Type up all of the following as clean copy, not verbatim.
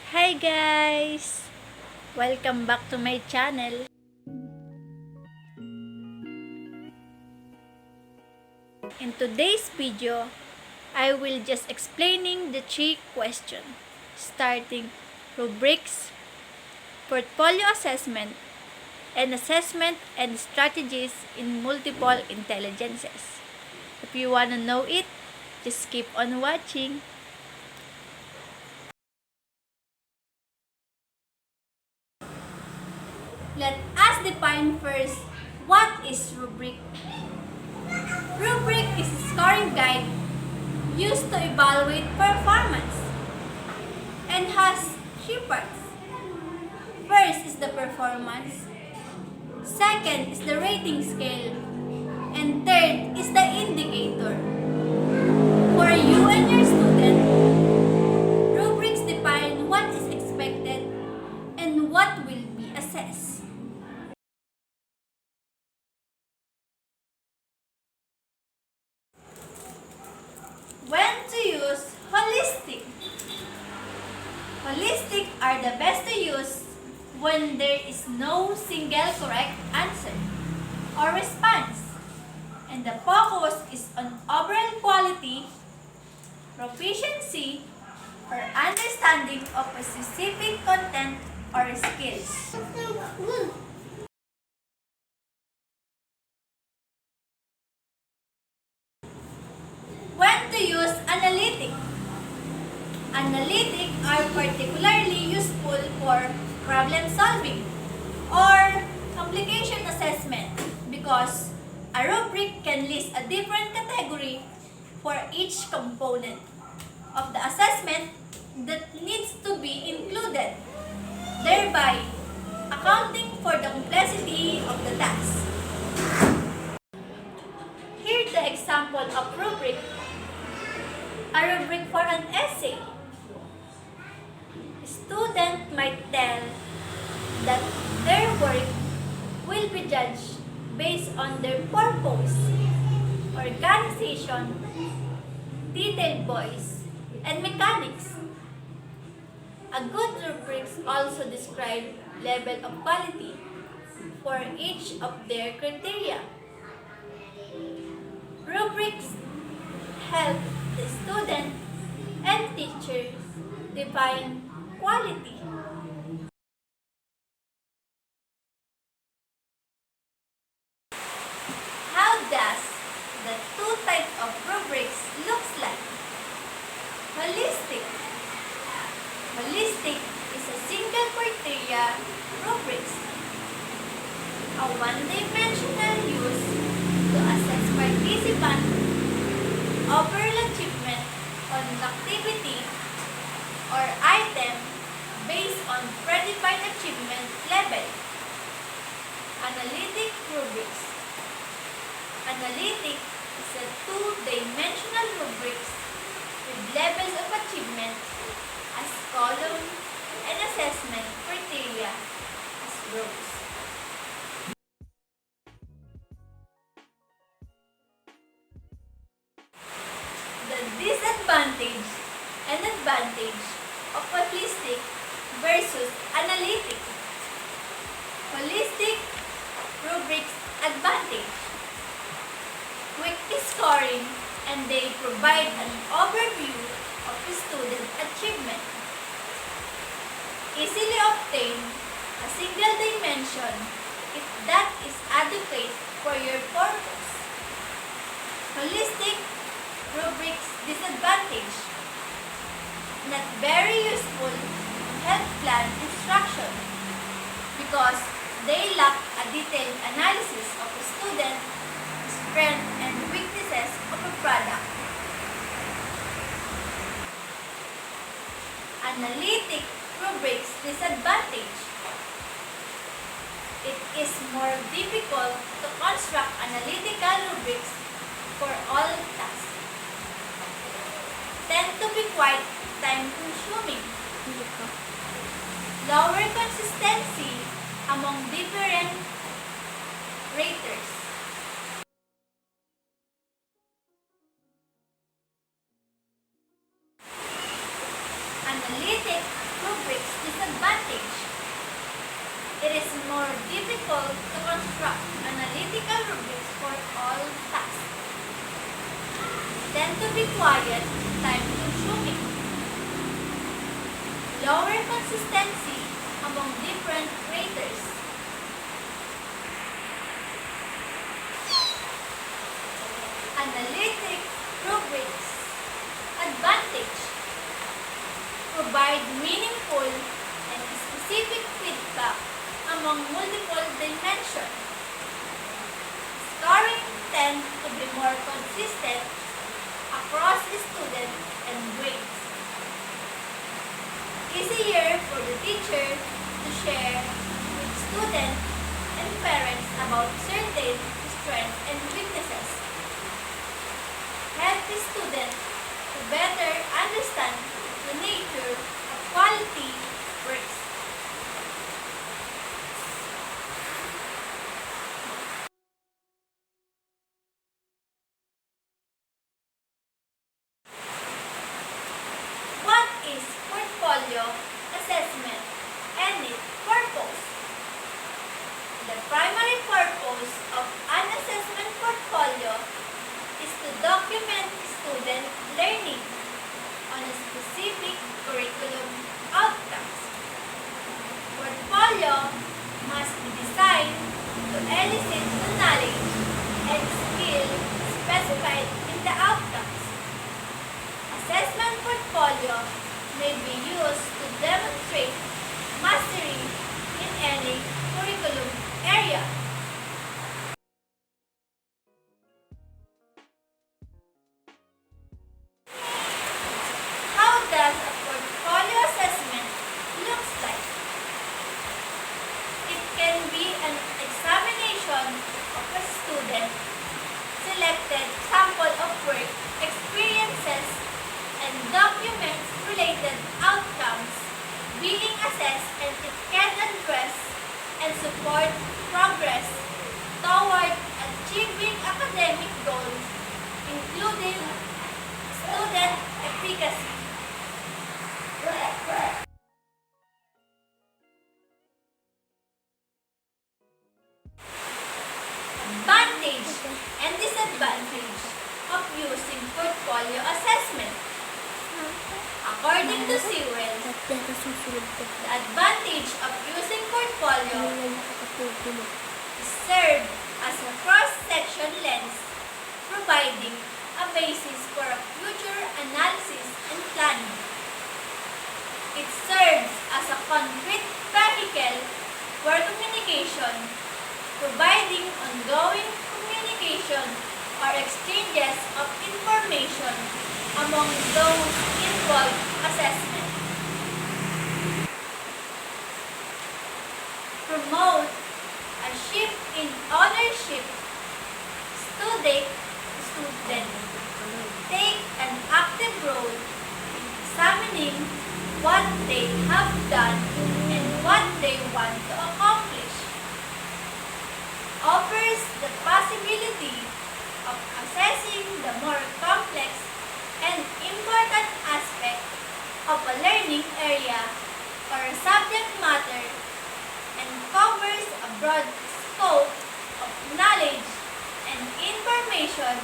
Hi guys! Welcome back to my channel. In today's video, I will just explaining the 3 questions, starting rubrics, portfolio assessment, and assessment and strategies in multiple intelligences. If you want to know it, just keep on watching. Let us define first what is rubric. Rubric is a scoring guide used to evaluate performance and has 3 parts. First is the performance, second is the rating scale, and third is the indicator. For you and your student, rubrics define what is expected and what will be assessed. When to use holistic. Holistic are the best to use when there is no single correct answer or response, and the focus is on overall quality, proficiency, or understanding of a specific content or skills. When to use analytic. Analytic are particularly useful for problem solving or complication assessment because a rubric can list a different category for each component of the assessment that needs to be included, thereby accounting for the complexity of the task. Here's the example of rubric. A rubric for an essay. A student might tell that their work will be judged based on their purpose, organization, detailed voice, and mechanics. A good rubrics also describe level of quality for each of their criteria. Rubrics help the student and teachers define quality. How does the 2 types of rubrics looks like? Holistic. Holistic is a single criteria rubrics, a one-dimensional use to assess participant overall achievement on activity or item based on predefined achievement level. Analytic rubrics. Analytic is a 2-dimensional rubrics with levels of achievement as column and assessment criteria as rows. The disadvantage and advantage of holistic versus analytic. Holistic rubrics advantage. Quick scoring, and they provide an overview of the student achievement. Easily obtain a single dimension if that is adequate for your purpose. Holistic rubrics disadvantage. Not very useful in health plan instruction because they lack a detailed analysis of a student, strengths and weaknesses of a product. Analytic rubrics disadvantage. It is more difficult to construct analytical rubrics for all tasks. Tend to be quite time-consuming. Lower consistency among different raters. Analytic rubric's disadvantage. It is more difficult to construct analytical rubrics for all tasks. Tend to be quiet, time-consuming. Lower consistency among different raters. Analytic rubrics. Advantage. Provide meaningful and specific feedback among multiple dimensions. Scoring tends to be more consistent across students and grades. Easier for the teacher to share with students and parents about certain strengths and weaknesses. Help the student to better understand the nature of quality works. What is portfolio assessment and its purpose? The primary purpose of an assessment portfolio is to document student learning on a specific curriculum outcomes. Portfolio must be designed to elicit the knowledge and skill specified in the outcomes. Assessment portfolio may be used to demonstrate mastery in any curriculum area. How does a portfolio assessment looks like? It can be an examination of a student, selected sample of work, experiences, and documents related outcomes being assessed, and it can address and support progress toward achieving academic goals, including student efficacy. Advantage and disadvantage of using portfolio assessment. According to Sewell, the advantage of using portfolio is serve as a cross-section lens, providing a basis for a future analysis and planning. It serves as a concrete vehicle for communication, providing ongoing communication or exchanges of information among those involved assessment. Promote a shift in ownership. Students take an active role in examining what they have done and what they want to accomplish. Offers the possibility of assessing the more complex and important aspect of a learning area or a subject matter, and covers a broad scope of knowledge and information.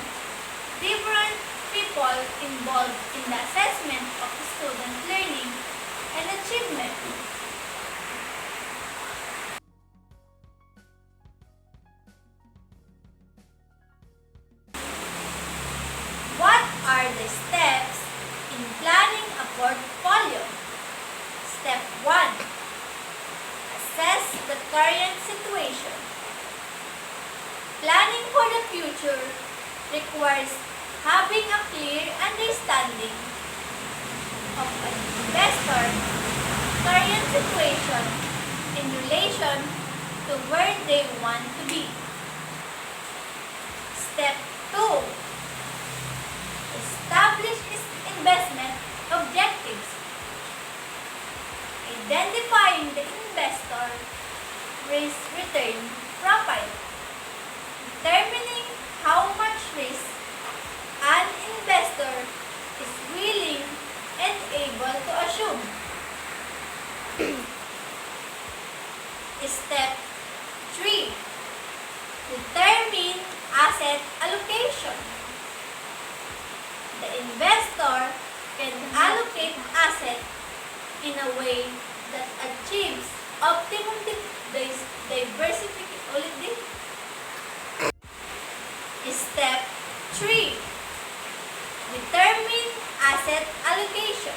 Different people involved in the assessment of student learning and achievement. What are the steps in planning a portfolio? Step 1. Assess the current situation. Planning for the future requires having a clear understanding of an investor's current situation in relation to where they want to be. Step 2. Establish investment objectives. Identifying the investor risk-return profile. Determining how much risk an investor is willing and able to assume. Step 3. Determine asset allocation. The investor can allocate assets in a way that achieves optimum diversification. Ulit din. Step 3. Determine asset allocation.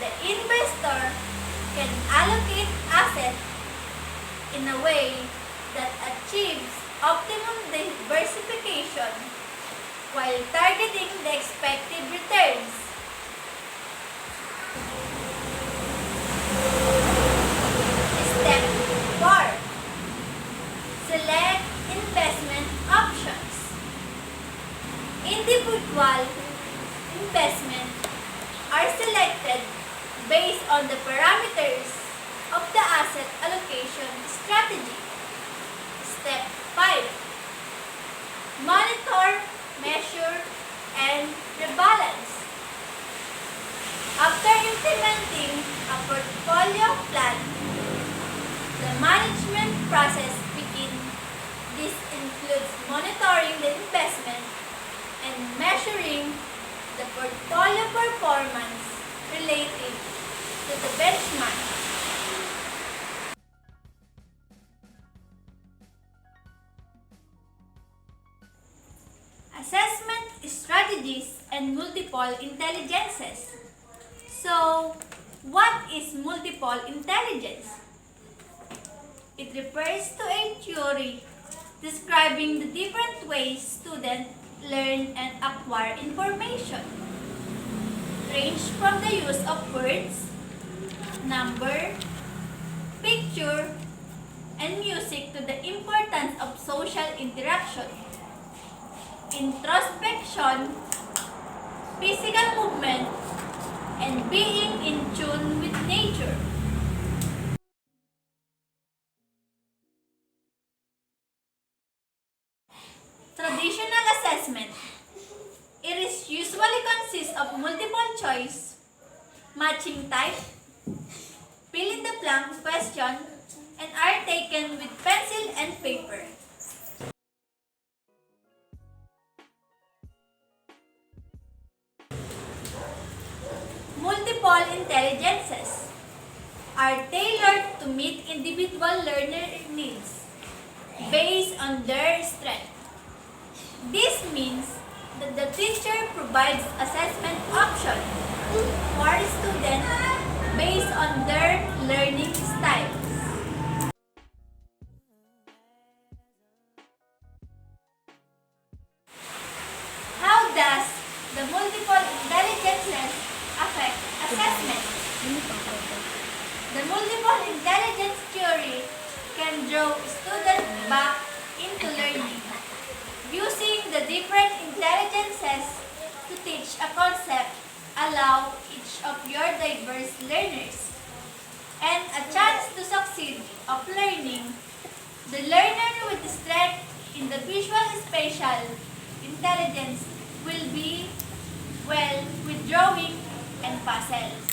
The investor can allocate assets in a way that achieves optimum diversification while targeting the expected returns. Step 4. Select investment options. Individual investments are selected based on the parameters of the asset allocation strategy. Step 5. Monitor, measure, and rebalance. After implementing a portfolio plan, the management process begins. This includes monitoring the investment and measuring the portfolio performance related to the benchmark. Assessment strategies and multiple intelligences. So, what is multiple intelligence? It refers to a theory describing the different ways students learn and acquire information. Range from the use of words, number, picture, and music to the importance of social interaction, introspection, physical movement, and being in tune with nature. Traditional assessment. It is usually consists of multiple choice, matching type, fill in the blank question, and are taken with pencil and paper. Multiple intelligences are tailored to meet individual learner needs based on their strength. This means that the teacher provides assessment options for students based on their learning styles. How does the multiple intelligences affect assessment? The multiple intelligence theory can draw students back into learning, using the different intelligences to teach a concept allow each of your diverse learners and a chance to succeed of learning. The learner with strength in the visual spatial intelligence will be well with drawing and puzzles.